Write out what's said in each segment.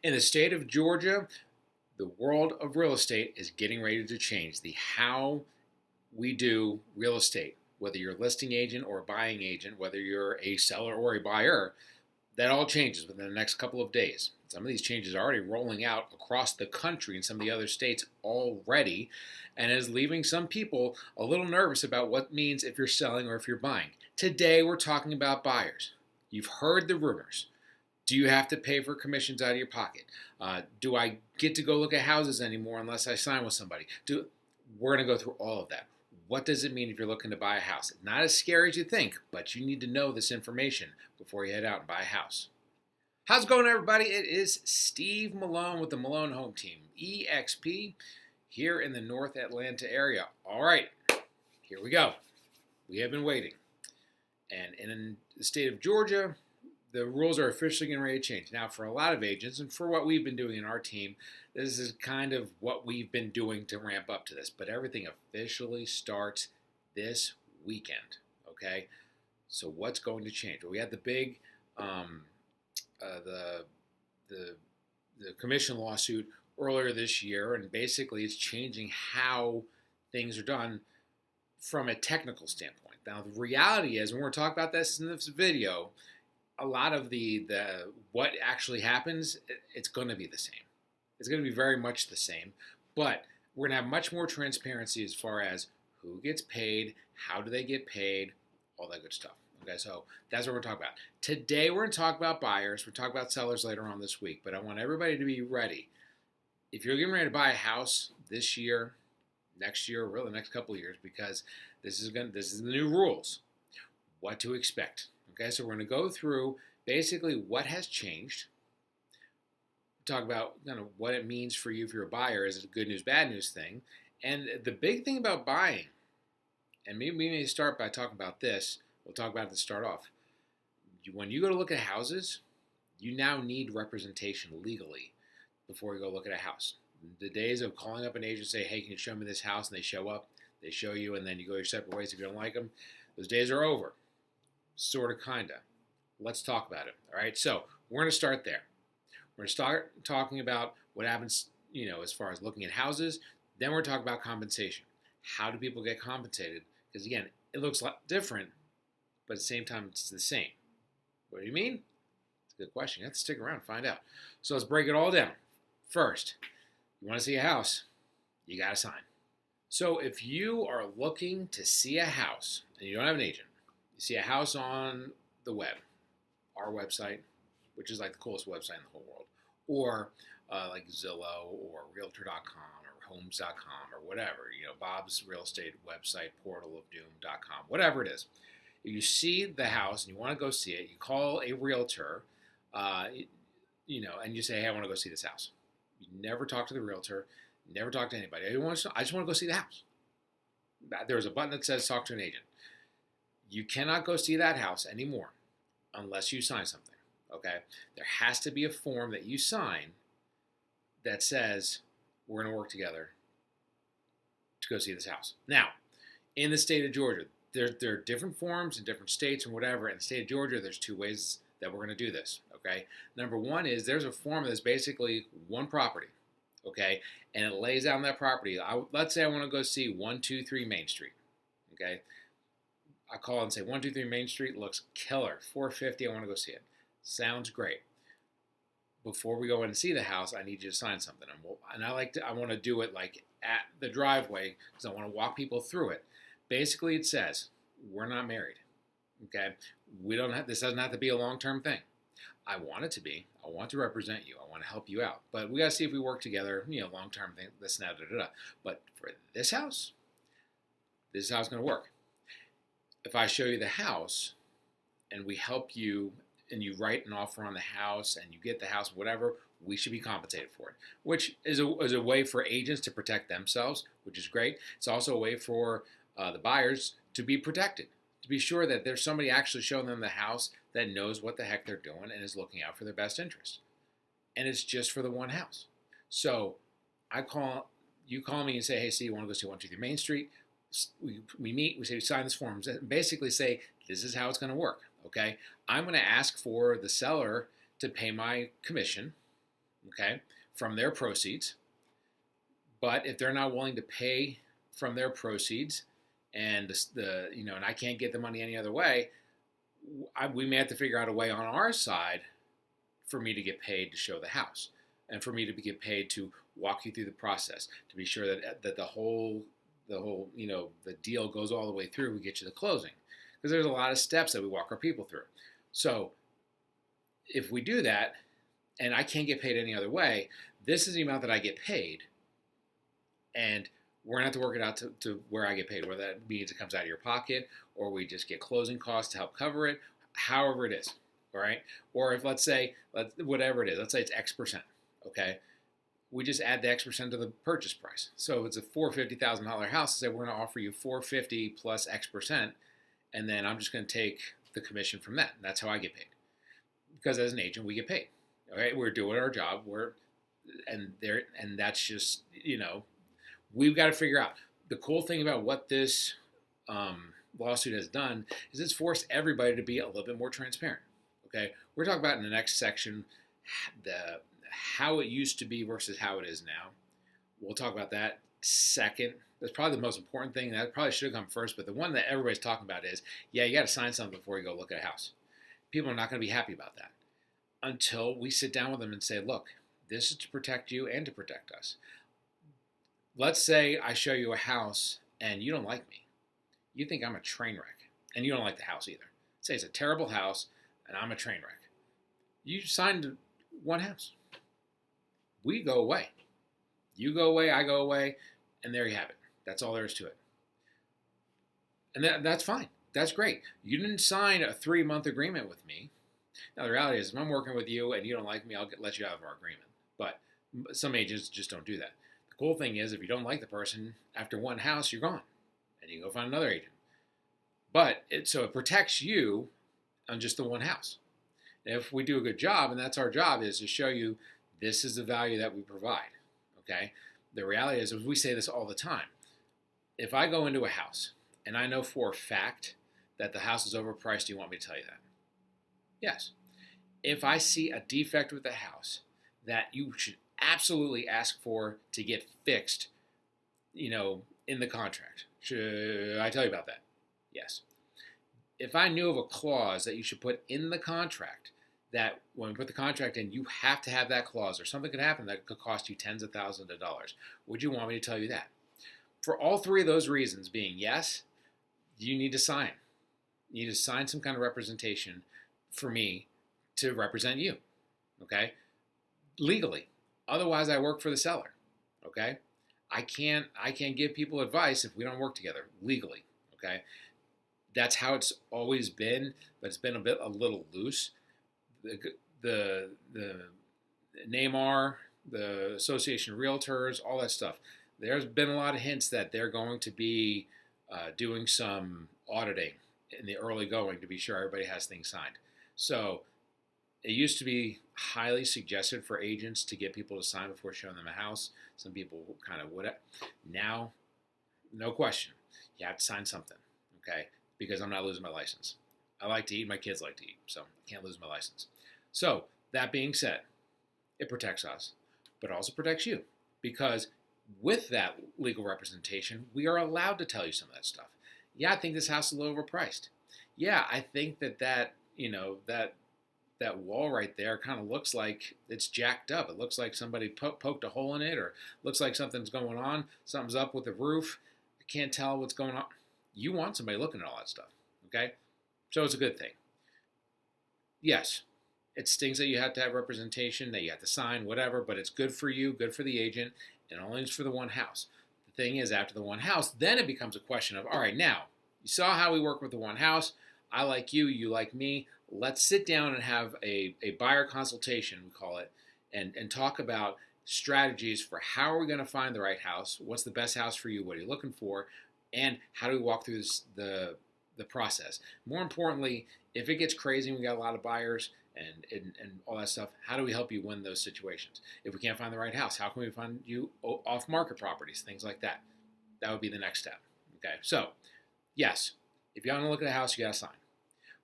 In the state of Georgia, the world of real estate is getting ready to change. The how we do real estate, whether you're a listing agent or a buying agent, whether you're a seller or a buyer, that all changes within the next couple of days. Some of these changes are already rolling out across the country in some of the other states already, and is leaving some people a little nervous about what it means if you're selling or if you're buying. Today, we're talking about buyers. You've heard the rumors. Do you have to pay for commissions out of your pocket? Do I get to go look at houses anymore unless I sign with somebody? We're going to go through all of that. What does it mean if you're looking to buy a house? Not as scary as you think, but you need to know this information before you head out and buy a house. How's it going, everybody? It is Steve Malone with the Malone Home Team, EXP, here in the North Atlanta area. All right, here we go. We have been waiting. And in the state of Georgia, the rules are officially getting ready to change. Now, for a lot of agents, and for what we've been doing in our team, this is kind of what we've been doing to ramp up to this. But everything officially starts this weekend, okay? So what's going to change? Well, we had the big, the commission lawsuit earlier this year, and basically it's changing how things are done from a technical standpoint. Now, the reality is, when we're talking about this in this video, a lot of the what actually happens, it's going to be the same. It's going to be very much the same, but we're going to have much more transparency as far as who gets paid, how do they get paid, all that good stuff. Okay, so that's what we're talking about. Today we're going to talk about buyers. We're talking about sellers later on this week, but I want everybody to be ready. If you're getting ready to buy a house this year, next year, or really the next couple of years, because this is the new rules, what to expect. Okay, so we're going to go through basically what has changed. Talk about what it means for you if you're a buyer. Is it a good news, bad news thing? And the big thing about buying, and maybe we may start by talking about this. We'll talk about it to start off. When you go to look at houses, you now need representation legally before you go look at a house. The days of calling up an agent and say, hey, can you show me this house? And they show up, they show you, and then you go your separate ways if you don't like them. Those days are over. Sort of, kind of. Let's talk about it. All right, so we're going to start there. We're going to start talking about what happens, as far as looking at houses. Then we're talking about compensation. How do people get compensated? Because, again, it looks a lot different, but at the same time, it's the same. What do you mean? It's a good question. You have to stick around and find out. So let's break it all down. First, you want to see a house, you got to sign. So if you are looking to see a house and you don't have an agent, you see a house on the web, our website, which is like the coolest website in the whole world, or like Zillow or Realtor.com or Homes.com or whatever, Bob's real estate website, portalofdoom.com, whatever it is. If you see the house and you want to go see it, you call a realtor, and you say, hey, I want to go see this house. You never talk to the realtor, never talk to anybody. I just want to go see the house. There's a button that says talk to an agent. You cannot go see that house anymore unless you sign something, okay? There has to be a form that you sign that says we're going to work together to go see this house. Now, in the state of Georgia, there are different forms in different states and whatever. In the state of Georgia, there's two ways that we're going to do this, okay? Number one is there's a form that's basically one property, okay? And it lays out on that property. Let's say I want to go see 123 Main Street, okay? I call and say 123 Main Street looks killer, 450. I want to go see it. Sounds great. Before we go in and see the house, I need you to sign something. And I want to do it like at the driveway because I want to walk people through it. Basically, it says we're not married. Okay, this doesn't have to be a long-term thing. I want it to be. I want to represent you. I want to help you out. But we got to see if we work together. Long-term thing. This and that. But for this house, this is how it's going to work. If I show you the house and we help you and you write an offer on the house and you get the house, whatever, we should be compensated for it, which is a way for agents to protect themselves, which is great. It's also a way for the buyers to be protected, to be sure that there's somebody actually showing them the house that knows what the heck they're doing and is looking out for their best interest. And it's just for the one house. So you call me and say, hey, Steve, you want to go see 123 Main Street? We meet, we say, sign this form, and basically say, this is how it's going to work, okay? I'm going to ask for the seller to pay my commission, okay, from their proceeds. But if they're not willing to pay from their proceeds, and and I can't get the money any other way, we may have to figure out a way on our side for me to get paid to show the house, and for me to get paid to walk you through the process, to be sure that the deal goes all the way through. We get you the closing, because there's a lot of steps that we walk our people through. So if we do that, and I can't get paid any other way, this is the amount that I get paid, and we're gonna have to work it out to where I get paid, whether that means it comes out of your pocket or we just get closing costs to help cover it, however it is, all right? Or if whatever it is, let's say it's X percent, okay? We just add the X percent to the purchase price. So if it's a $450,000 house, say we're gonna offer you $450 plus X percent, and then I'm just gonna take the commission from that. And that's how I get paid. Because as an agent, we get paid. All right, we're doing our job. And that's just, we've got to figure out. The cool thing about what this lawsuit has done is it's forced everybody to be a little bit more transparent. Okay, we're talking about in the next section how it used to be versus how it is now. We'll talk about that second. That's probably the most important thing. That probably should have come first, but the one that everybody's talking about is, you got to sign something before you go look at a house. People are not going to be happy about that until we sit down with them and say, look, this is to protect you and to protect us. Let's say I show you a house and you don't like me. You think I'm a train wreck, and you don't like the house either. Say it's a terrible house and I'm a train wreck. You signed one house. We go away. You go away, I go away, and there you have it. That's all there is to it. And that's fine. That's great. You didn't sign a 3-month agreement with me. Now, the reality is, if I'm working with you and you don't like me, I'll let you out of our agreement. But some agents just don't do that. The cool thing is, if you don't like the person, after one house, you're gone. And you go find another agent. But it protects you on just the one house. And if we do a good job, and that's our job, is to show you this is the value that we provide. Okay? The reality is, we say this all the time. If I go into a house and I know for a fact that the house is overpriced, do you want me to tell you that? Yes. If I see a defect with the house that you should absolutely ask for to get fixed, in the contract, should I tell you about that? Yes. If I knew of a clause that you should put in the contract, that when we put the contract in, you have to have that clause, or something could happen that could cost you tens of thousands of dollars, would you want me to tell you that? For all three of those reasons being yes, you need to sign. You need to sign some kind of representation for me to represent you, okay? Legally. Otherwise, I work for the seller, okay? I can't give people advice if we don't work together legally, okay? That's how it's always been, but it's been a little loose. The NAMAR, the Association of Realtors, all that stuff. There's been a lot of hints that they're going to be doing some auditing in the early going to be sure everybody has things signed. So it used to be highly suggested for agents to get people to sign before showing them a house. Some people kind of would. Now, no question, you have to sign something, okay? Because I'm not losing my license. I like to eat, my kids like to eat, so I can't lose my license. So that being said, it protects us, but also protects you, because with that legal representation, we are allowed to tell you some of that stuff. Yeah, I think this house is a little overpriced. Yeah, I think that wall right there kind of looks like it's jacked up. It looks like somebody poked a hole in it, or looks like something's going on. Something's up with the roof. I can't tell what's going on. You want somebody looking at all that stuff, okay? So it's a good thing. Yes, it stings that you have to have representation, that you have to sign, whatever, but it's good for you, good for the agent, and only it's for the one house. The thing is, after the one house, then it becomes a question of, all right, now, you saw how we work with the one house. I like you, you like me. Let's sit down and have a buyer consultation, we call it, and talk about strategies for how are we going to find the right house, what's the best house for you, what are you looking for, and how do we walk through the process. More importantly, if it gets crazy and we got a lot of buyers and all that stuff, how do we help you win those situations? If we can't find the right house, how can we find you off-market properties, things like that? That would be the next step. Okay, so yes, if you want to look at a house, you got to sign.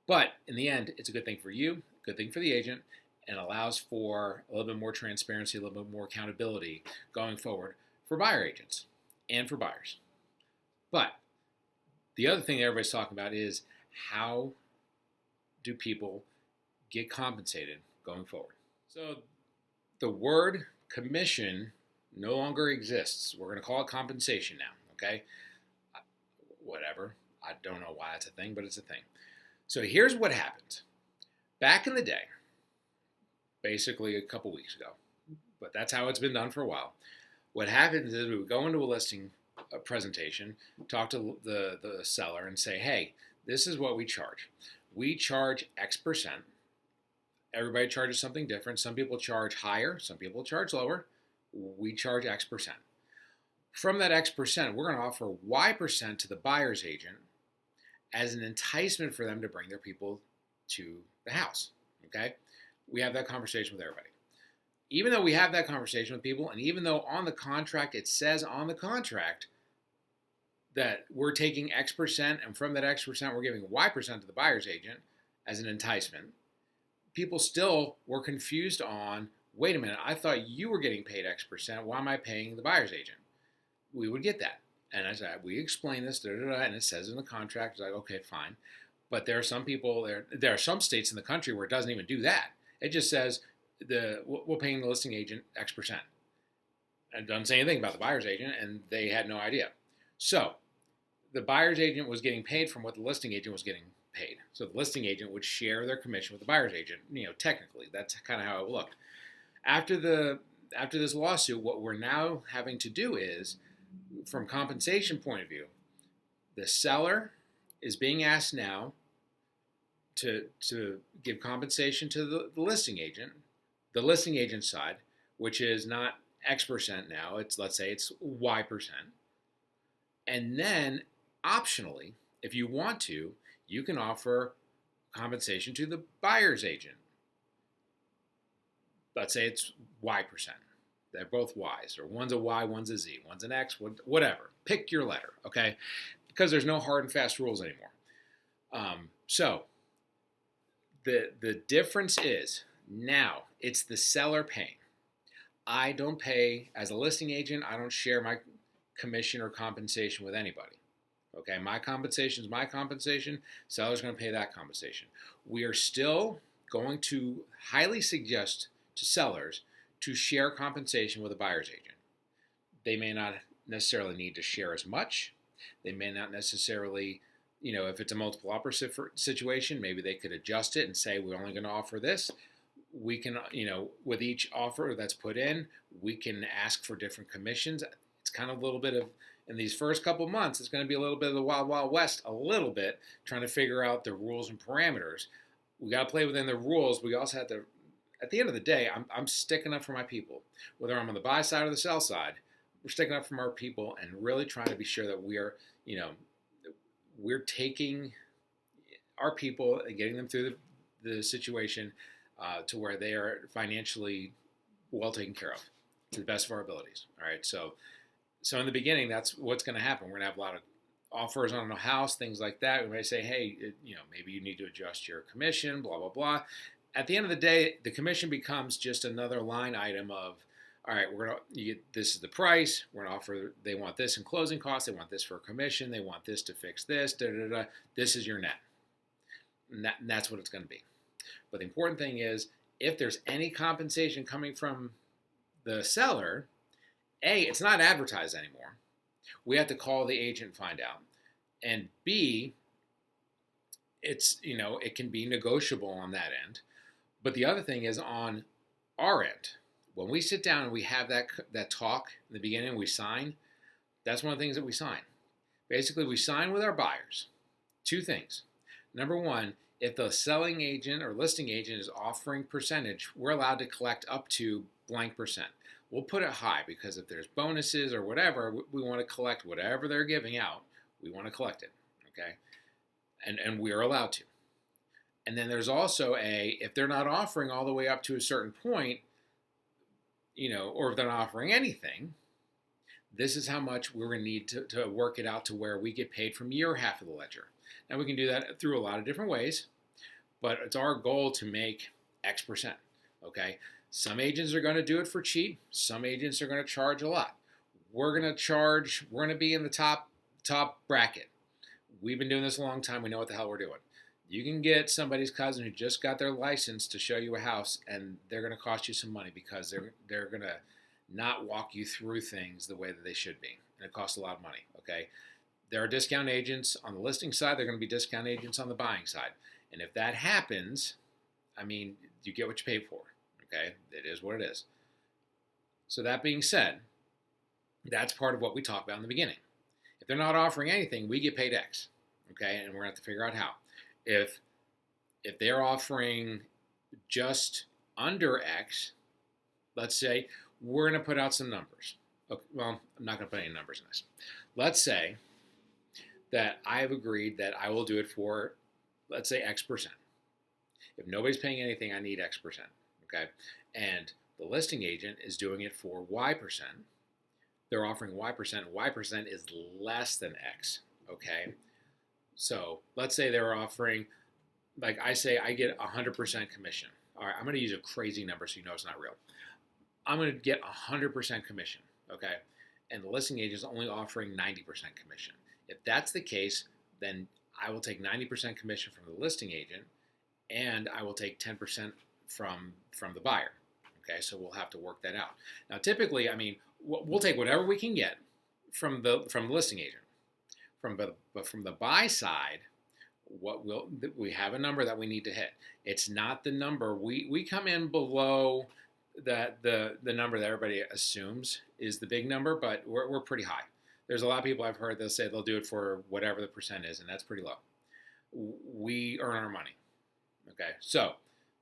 But in the end, it's a good thing for you, good thing for the agent, and allows for a little bit more transparency, a little bit more accountability going forward for buyer agents and for buyers. But the other thing that everybody's talking about is how do people get compensated going forward? So the word commission no longer exists. We're going to call it compensation now, okay? Whatever. I don't know why that's a thing, but it's a thing. So here's what happened. Back in the day, basically a couple weeks ago, but that's how it's been done for a while. What happens is we would go into a listing presentation, talk to the seller and say, hey, this is what we charge. We charge X percent. Everybody charges something different. Some people charge higher, some people charge lower. We charge X percent. From that X percent, we're going to offer Y percent to the buyer's agent as an enticement for them to bring their people to the house, okay? We have that conversation with everybody. Even though we have that conversation with people, and even though on the contract, it says on the contract that we're taking X percent, and from that X percent, we're giving Y percent to the buyer's agent as an enticement, people still were confused on, wait a minute, I thought you were getting paid X percent, why am I paying the buyer's agent? We would get that. And I said, we explain this, and it says in the contract, it's like, okay, fine. But there are some people, there are some states in the country where it doesn't even do that. It just says, we're paying the listing agent X percent. And it doesn't say anything about the buyer's agent, and they had no idea. So the buyer's agent was getting paid from what the listing agent was getting paid. So the listing agent would share their commission with the buyer's agent. Technically, that's kind of how it looked. After this lawsuit, what we're now having to do is, from compensation point of view, the seller is being asked now to give compensation to the listing agent side, which is not X percent now. Let's say it's Y percent. And then optionally, if you want to, you can offer compensation to the buyer's agent. Let's say it's Y percent. They're both Y's, or one's a Y, one's a Z, one's an X, whatever. Pick your letter, okay? Because there's no hard and fast rules anymore. So the difference is now it's the seller paying. I don't pay, as a listing agent, I don't share my commission or compensation with anybody. Okay, my compensation is my compensation. Seller's going to pay that compensation. We are still going to highly suggest to sellers to share compensation with a buyer's agent. They may not necessarily need to share as much. They may not necessarily, if it's a multiple offer situation, maybe they could adjust it and say, we're only going to offer this. We can, with each offer that's put in, we can ask for different commissions. It's kind of a little bit of, in these first couple months, it's going to be a little bit of the wild, wild west, a little bit, trying to figure out the rules and parameters. We got to play within the rules. We also have to, at the end of the day, I'm sticking up for my people. Whether I'm on the buy side or the sell side, we're sticking up for our people and really trying to be sure that we're taking our people and getting them through the situation to where they are financially well taken care of to the best of our abilities. All right, so in the beginning, that's what's going to happen. We're going to have a lot of offers on a house, things like that. We may say, hey, maybe you need to adjust your commission, blah, blah, blah. At the end of the day, the commission becomes just another line item of, all right, this is the price. We're going to offer, they want this in closing costs. They want this for a commission. They want this to fix this. This is your net. And that's what it's going to be. But the important thing is, if there's any compensation coming from the seller, A, it's not advertised anymore. We have to call the agent and find out. And B, it can be negotiable on that end. But the other thing is on our end, when we sit down and we have that talk in the beginning, we sign, that's one of the things that we sign. Basically, we sign with our buyers. Two things. Number one, if the selling agent or listing agent is offering percentage, we're allowed to collect up to blank percent. We'll put it high because if there's bonuses or whatever, we want to collect whatever they're giving out. We want to collect it, okay? And we are allowed to. And then there's also if they're not offering all the way up to a certain point, or if they're not offering anything, this is how much we're going to need to work it out to where we get paid from your half of the ledger. Now, we can do that through a lot of different ways, but it's our goal to make X percent. Okay, some agents are going to do it for cheap. Some agents are going to charge a lot. We're going to charge. We're going to be in the top bracket. We've been doing this a long time. We know what the hell we're doing. You can get somebody's cousin who just got their license to show you a house, and they're going to cost you some money because they're going to not walk you through things the way that they should be, and it costs a lot of money. Okay, there are discount agents on the listing side. They're going to be discount agents on the buying side, and if that happens, I mean, you get what you pay for. Okay, it is what it is. So that being said, that's part of what we talked about in the beginning. If they're not offering anything, we get paid X. Okay, and we're going to have to figure out how. If they're offering just under X, let's say we're going to put out some numbers. Okay, well, I'm not going to put any numbers in this. Let's say that I have agreed that I will do it for, let's say, X percent. If nobody's paying anything, I need X percent. Okay, and the listing agent is doing it for Y percent. They're offering Y percent. Y percent is less than X. Okay. So let's say they're offering, like I say, I get 100% commission. All right, I'm going to use a crazy number so you know it's not real. I'm going to get 100% commission, okay? And the listing agent is only offering 90% commission. If that's the case, then I will take 90% commission from the listing agent, and I will take 10% from the buyer. Okay, so we'll have to work that out. Now, typically, I mean, we'll take whatever we can get from the listing agent. But from the buy side, we have a number that we need to hit. It's not the number we come in below that the number that everybody assumes is the big number, but we're pretty high. There's a lot of people I've heard they'll say they'll do it for whatever the percent is, and that's pretty low. We earn our money. Okay, so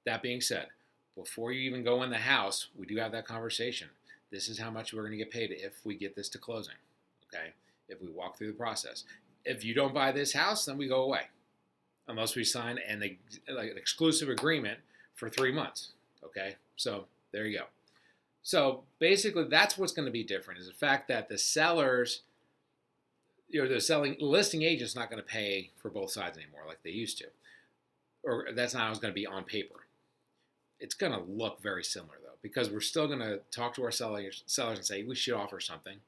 that being said, before you even go in the house, we do have that conversation. This is how much we're going to get paid if we get this to closing. Okay. If we walk through the process. If you don't buy this house, then we go away. Unless we sign an exclusive agreement for 3 months. Okay? So there you go. So basically that's what's going to be different is the fact that the sellers, the listing agent's not going to pay for both sides anymore like they used to. Or that's not how it's going to be on paper. It's going to look very similar though, because we're still going to talk to our sellers and say we should offer something.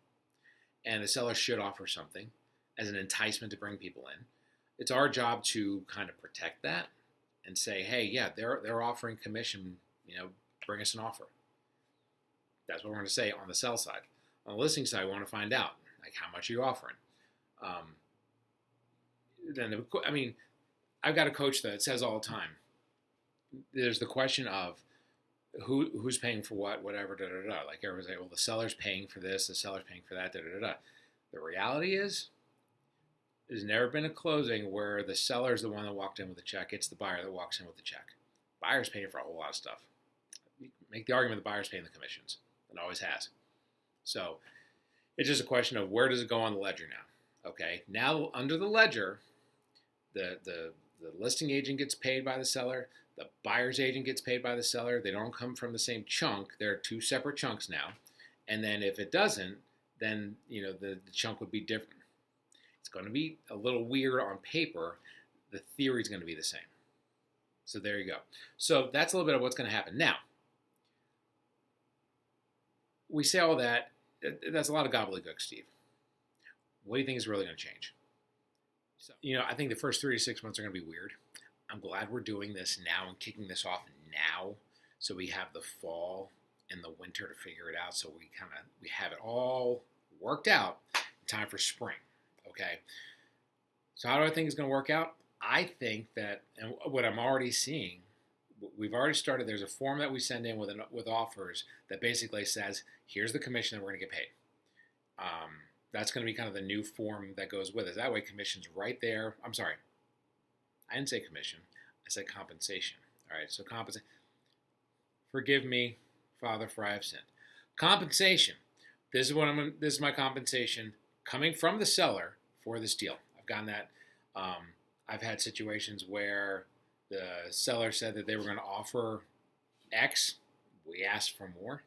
And the seller should offer something as an enticement to bring people in. It's our job to kind of protect that and say, hey, yeah, they're offering commission, bring us an offer. That's what we're going to say on the sell side. On the listing side, we want to find out, like, how much are you offering? I've got a coach that says all the time, there's the question of, who's paying for what, whatever, da-da-da. Like everyone's like, well, the seller's paying for this, the seller's paying for that, da-da-da-da. The reality is, there's never been a closing where the seller's the one that walked in with the check. It's the buyer that walks in with the check. Buyer's paying for a whole lot of stuff. You make the argument the buyer's paying the commissions. It always has. So it's just a question of where does it go on the ledger now? Okay, now under the ledger, the listing agent gets paid by the seller. The buyer's agent gets paid by the seller. They don't come from the same chunk. They're two separate chunks now. And then if it doesn't, then the chunk would be different. It's going to be a little weird on paper. The theory is going to be the same. So there you go. So that's a little bit of what's going to happen. Now, we say all that. That's a lot of gobbledygook, Steve. What do you think is really going to change? So, I think the first 3 to 6 months are going to be weird. I'm glad we're doing this now and kicking this off now, so we have the fall and the winter to figure it out. So we have it all worked out in time for spring. Okay. So how do I think it's going to work out? I think that, and what I'm already seeing, we've already started. There's a form that we send in with offers that basically says, here's the commission that we're going to get paid. That's going to be kind of the new form that goes with it. That way, commission's right there. I'm sorry. I didn't say commission. I said compensation. All right, so compensation. Forgive me, Father, for I have sinned. Compensation. This is my compensation coming from the seller for this deal. I've gotten that. I've had situations where the seller said that they were going to offer X. We asked for more.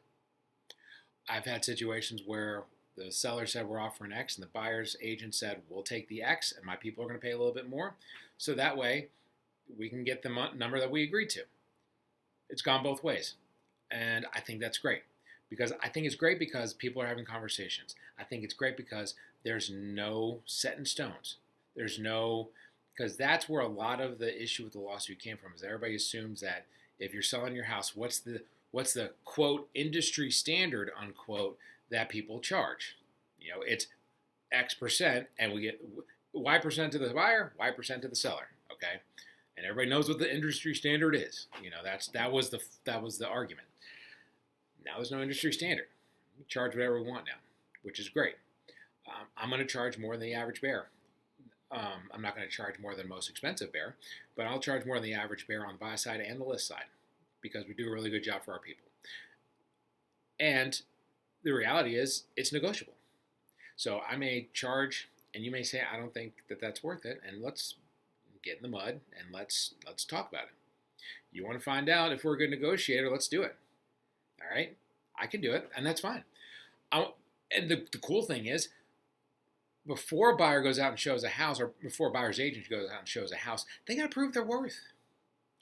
I've had situations where the seller said we're offering X, and the buyer's agent said we'll take the X, and my people are going to pay a little bit more. So that way, we can get the number that we agreed to. It's gone both ways. And I think that's great because I think it's great because people are having conversations. I think it's great because there's no set in stones. There's no, because that's where a lot of the issue with the lawsuit came from is everybody assumes that if you're selling your house, what's the quote industry standard unquote that people charge? It's X percent, and we get Y percent to the buyer, Y percent to the seller. Okay, and everybody knows what the industry standard is. That was the argument. Now there's no industry standard. We charge whatever we want now, which is great. I'm going to charge more than the average bear. I'm not going to charge more than the most expensive bear, but I'll charge more than the average bear on the buy side and the list side because we do a really good job for our people. And the reality is it's negotiable. So I may charge, and you may say, I don't think that that's worth it, and let's get in the mud and let's talk about it. You want to find out if we're a good negotiator, let's do it. All right? I can do it, and that's fine. And the cool thing is, before a buyer goes out and shows a house, or before a buyer's agent goes out and shows a house, they got to prove their worth.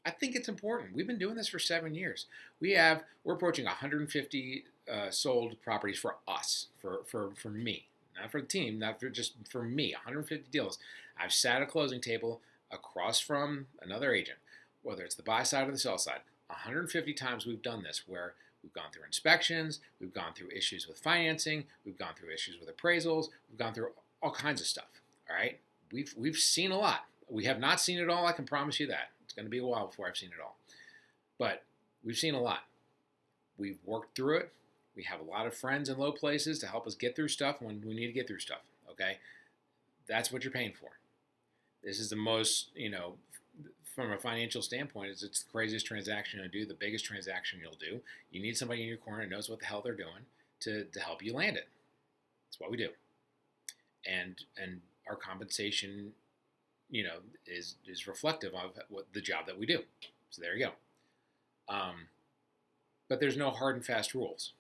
I think it's important. We've been doing this for 7 years. We're approaching 150 sold properties for us, for me, not for the team, just for me. 150 deals. I've sat at a closing table across from another agent, whether it's the buy side or the sell side. 150 times we've done this, where we've gone through inspections, we've gone through issues with financing, we've gone through issues with appraisals, we've gone through all kinds of stuff. All right, we've seen a lot. We have not seen it all. I can promise you that. It's going to be a while before I've seen it all, but we've seen a lot. We've worked through it. We have a lot of friends in low places to help us get through stuff when we need to get through stuff. Okay, that's what you're paying for. This is the most, from a financial standpoint, it's the craziest transaction you'll do, the biggest transaction you'll do. You need somebody in your corner who knows what the hell they're doing to help you land it. That's what we do. And our compensation, is reflective of what the job that we do. So there you go. But there's no hard and fast rules.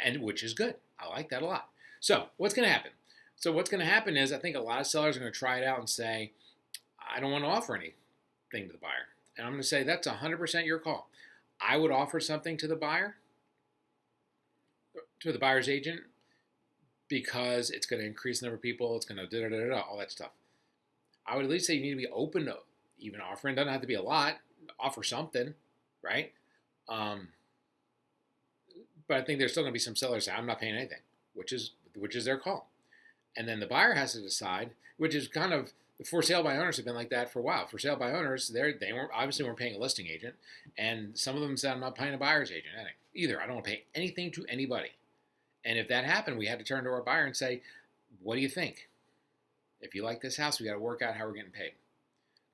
And which is good. I like that a lot. So what's going to happen? So what's going to happen is I think a lot of sellers are going to try it out and say, I don't want to offer anything to the buyer. And I'm going to say that's 100% your call. I would offer something to the buyer, to the buyer's agent, because it's going to increase the number of people, it's going to da-da-da-da, all that stuff. I would at least say you need to be open to even offering. Doesn't have to be a lot. Offer something, right? But I think there's still going to be some sellers say, I'm not paying anything, which is their call. And then the buyer has to decide, which is kind of, for sale by owners have been like that for a while. For sale by owners, they weren't paying a listing agent, and some of them said, I'm not paying a buyer's agent either. I don't want to pay anything to anybody. And if that happened, we had to turn to our buyer and say, what do you think? If you like this house, we got to work out how we're getting paid.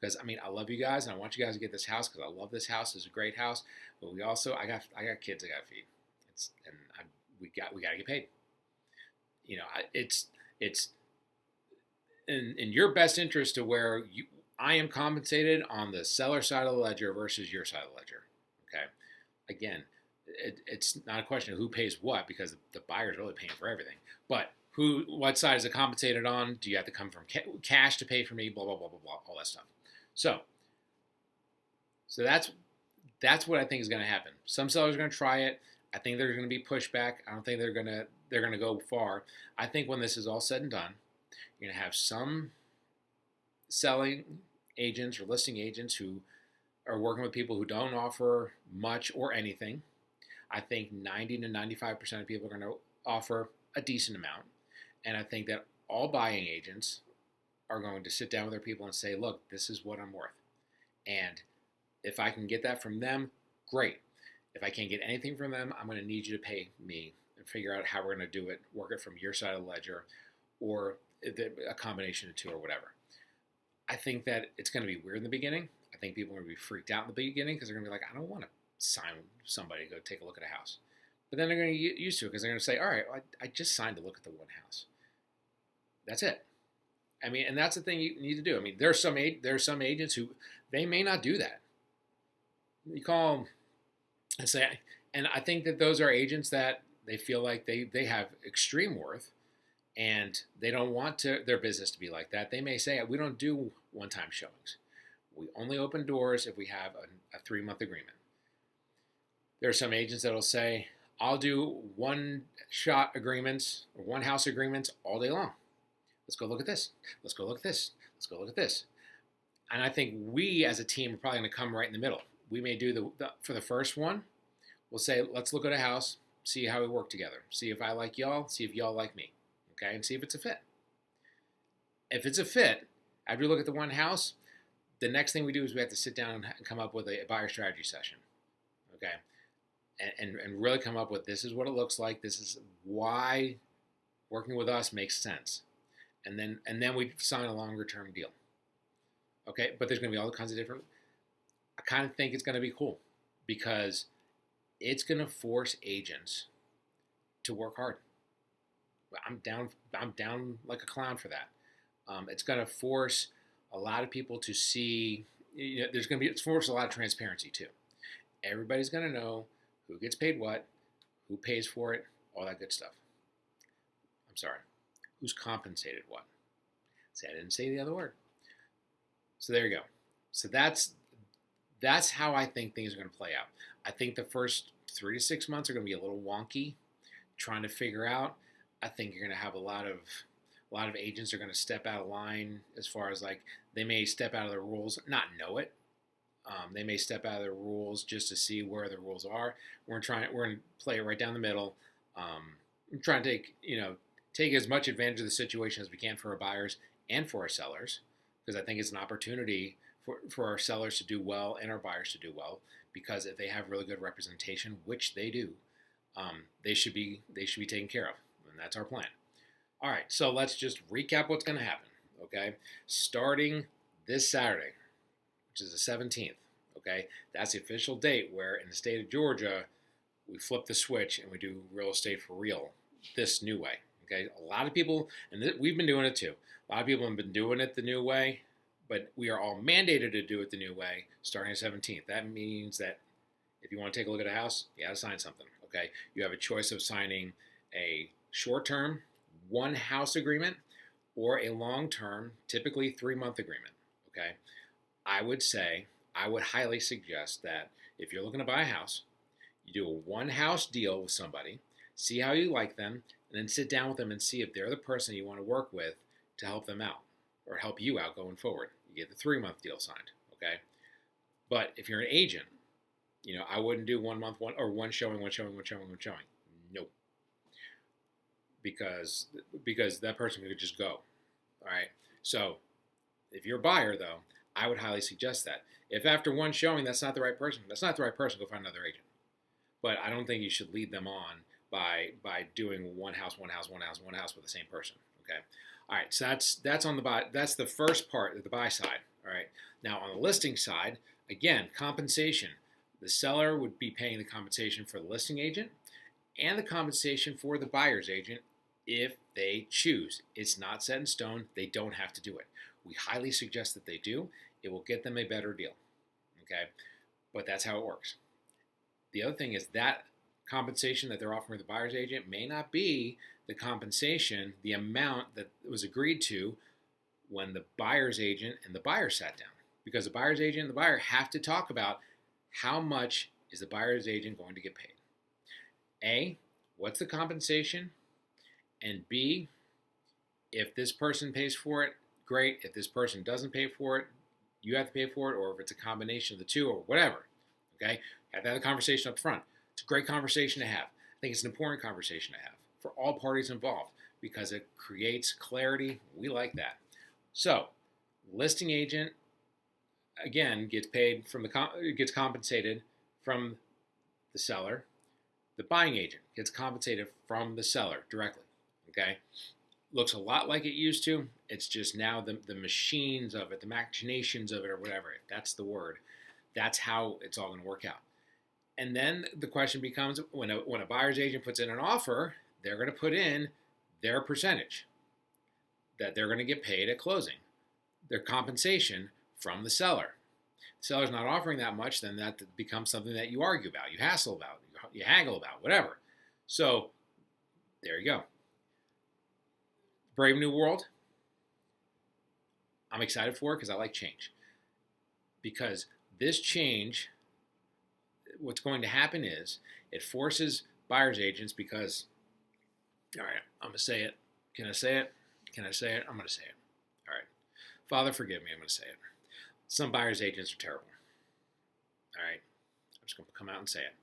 Because I love you guys, and I want you guys to get this house because I love this house. It's a great house, but I got kids I got to feed. We got to get paid. It's in your best interest to where I am compensated on the seller side of the ledger versus your side of the ledger. Okay, again, it's not a question of who pays what because the buyer's really paying for everything. But what side is it compensated on? Do you have to come from cash to pay for me? Blah blah blah blah blah, all that stuff. So that's what I think is going to happen. Some sellers are going to try it. I think there's going to be pushback. I don't think they're going to go far. I think when this is all said and done, you're going to have some selling agents or listing agents who are working with people who don't offer much or anything. I think 90 to 95% of people are going to offer a decent amount. And I think that all buying agents are going to sit down with their people and say, look, this is what I'm worth. And if I can get that from them, great. If I can't get anything from them, I'm going to need you to pay me and figure out how we're going to do it, work it from your side of the ledger or a combination of two or whatever. I think that it's going to be weird in the beginning. I think people are going to be freaked out in the beginning because they're going to be like, I don't want to sign somebody to go take a look at a house. But then they're going to get used to it because they're going to say, all right, I just signed to look at the one house. That's it. And that's the thing you need to do. There are some agents who they may not do that. You call them and say, and I think that those are agents that they feel like they have extreme worth and they don't want their business to be like that. They may say, we don't do one-time showings. We only open doors if we have a 3-month agreement. There are some agents that will say, I'll do one shot agreements or one house agreements all day long. Let's go look at this. Let's go look at this. Let's go look at this. And I think we as a team are probably going to come right in the middle. We may do for the first one, we'll say, let's look at a house, see how we work together. See if I like y'all, see if y'all like me. Okay, and see if it's a fit. If it's a fit, after we look at the one house, the next thing we do is we have to sit down and come up with a buyer strategy session. Okay, and really come up with, this is what it looks like. This is why working with us makes sense. And then we sign a longer term deal. Okay, but there's going to be all kinds of different. I kind of think it's going to be cool because it's going to force agents to work hard. I'm down like a clown for that. It's going to force a lot of people to see. It's force a lot of transparency too. Everybody's going to know who gets paid what, who pays for it, all that good stuff. I'm sorry, who's compensated what. See, I didn't say the other word. So there you go. So that's how I think things are going to play out. I think the first 3 to 6 months are going to be a little wonky, trying to figure out. I think you're going to have a lot of agents are going to step out of line as far as like they may step out of the rules, not know it. They may step out of the rules just to see where the rules are. We're going to play it right down the middle. I'm trying to take as much advantage of the situation as we can for our buyers and for our sellers, because I think it's an opportunity for our sellers to do well and our buyers to do well, because if they have really good representation, which they do, they should be taken care of, and that's our plan. All right, so let's just recap what's going to happen. Okay, starting this Saturday, which is the 17th. Okay, that's the official date where in the state of Georgia we flip the switch and we do real estate for real this new way. Okay, a lot of people, and we've been doing it too. A lot of people have been doing it the new way, but we are all mandated to do it the new way starting the 17th. That means that if you want to take a look at a house, you got to sign something. Okay, you have a choice of signing a short-term one house agreement or a long-term, typically 3-month agreement. Okay, I would highly suggest that if you're looking to buy a house, you do a one house deal with somebody, see how you like them, and then sit down with them and see if they're the person you want to work with to help them out or help you out going forward. You get the 3-month deal signed, okay? But if you're an agent, I wouldn't do 1 month, one showing. Nope. Because that person could just go, all right? So if you're a buyer, though, I would highly suggest that. If after one showing that's not the right person, go find another agent. But I don't think you should lead them on by doing one house with the same person. Okay. All right. So that's on the buy. That's the first part of the buy side. All right. Now on the listing side, again, compensation. The seller would be paying the compensation for the listing agent and the compensation for the buyer's agent if they choose. It's not set in stone. They don't have to do it. We highly suggest that they do. It will get them a better deal. Okay. But that's how it works. The other thing is that compensation that they're offering the buyer's agent may not be the compensation, the amount that was agreed to when the buyer's agent and the buyer sat down. Because the buyer's agent and the buyer have to talk about how much is the buyer's agent going to get paid. A, what's the compensation? And B, if this person pays for it, great. If this person doesn't pay for it, you have to pay for it, or if it's a combination of the two or whatever. Okay? Have that conversation up front. It's a great conversation to have. I think it's an important conversation to have for all parties involved because it creates clarity. We like that. So, listing agent again gets compensated from the seller. The buying agent gets compensated from the seller directly. Okay, looks a lot like it used to. It's just now the machines of it, the machinations of it, or whatever. If that's the word. That's how it's all going to work out. And then the question becomes, when a buyer's agent puts in an offer, they're going to put in their percentage that they're going to get paid at closing, their compensation from the seller. The seller's not offering that much, then that becomes something that you argue about, you hassle about, you haggle about, whatever. So there you go. Brave New World. I'm excited for it because I like change. Because this change what's going to happen is it forces buyer's agents because, all right, I'm going to say it. Can I say it? Can I say it? I'm going to say it. All right. Father, forgive me. I'm going to say it. Some buyer's agents are terrible. All right. I'm just going to come out and say it.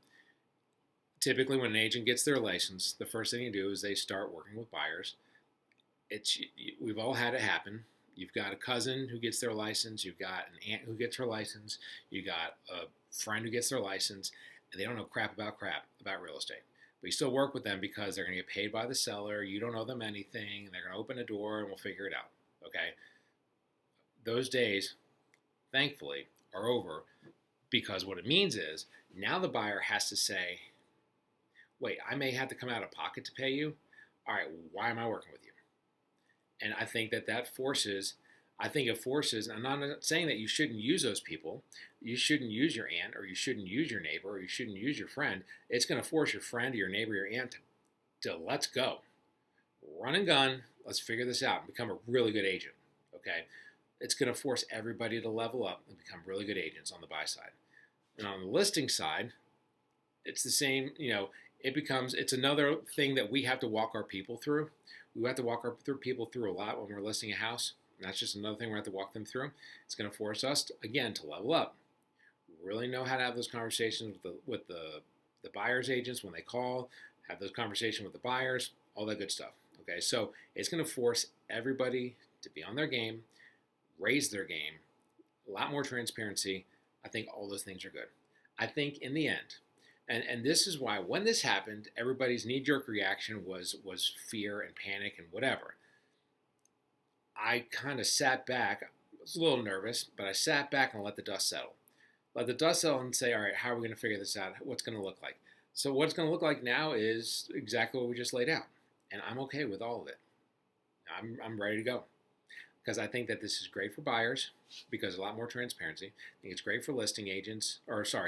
Typically, when an agent gets their license, the first thing you do is they start working with buyers. We've all had it happen. You've got a cousin who gets their license. You've got an aunt who gets her license. You got a friend who gets their license. And they don't know crap about real estate. But you still work with them because they're going to get paid by the seller. You don't owe them anything. They're going to open a door and we'll figure it out. Okay? Those days, thankfully, are over because what it means is now the buyer has to say, wait, I may have to come out of pocket to pay you. All right, why am I working with you? And I think it forces, and I'm not saying that you shouldn't use those people. You shouldn't use your aunt, or you shouldn't use your neighbor, or you shouldn't use your friend. It's going to force your friend or your neighbor or your aunt to let's go. Run and gun, let's figure this out and become a really good agent, okay? It's going to force everybody to level up and become really good agents on the buy side. And on the listing side, it's the same, it's another thing that we have to walk our people through. We have to walk our people through a lot when we're listing a house. And that's just another thing we have to walk them through. It's going to force us, again, to level up. Really know how to have those conversations with the buyer's agents when they call, have those conversations with the buyers, all that good stuff. Okay, so it's going to force everybody to be on their game, raise their game, a lot more transparency. I think all those things are good. I think in the end, and this is why when this happened, everybody's knee-jerk reaction was fear and panic and whatever. I kind of sat back. I was a little nervous, but I sat back and let the dust settle. Let the dust settle and say, all right, how are we going to figure this out? What's going to look like? So what's going to look like now is exactly what we just laid out. And I'm okay with all of it. I'm ready to go. Because I think that this is great for buyers because there's a lot more transparency. I think it's great for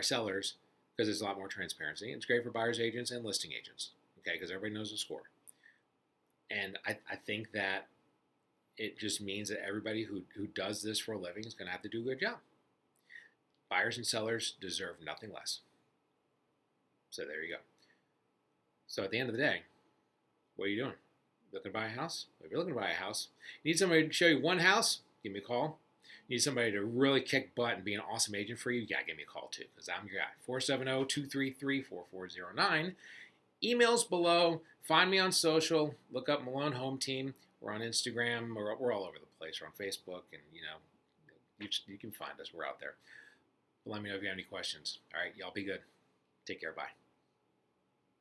sellers because there's a lot more transparency. It's great for buyers agents and listing agents, okay, because everybody knows the score. And I think that it just means that everybody who does this for a living is going to have to do a good job. Buyers and sellers deserve nothing less. So there you go. So at the end of the day, what are you doing? Looking to buy a house? If you're looking to buy a house, you need somebody to show you one house, give me a call. You need somebody to really kick butt and be an awesome agent for you, give me a call too, because I'm your guy. 470-233-4409. Emails below. Find me on social. Look up Malone Home Team. We're on Instagram. We're all over the place. We're on Facebook, and you can find us. We're out there. But let me know if you have any questions. All right, y'all be good. Take care. Bye.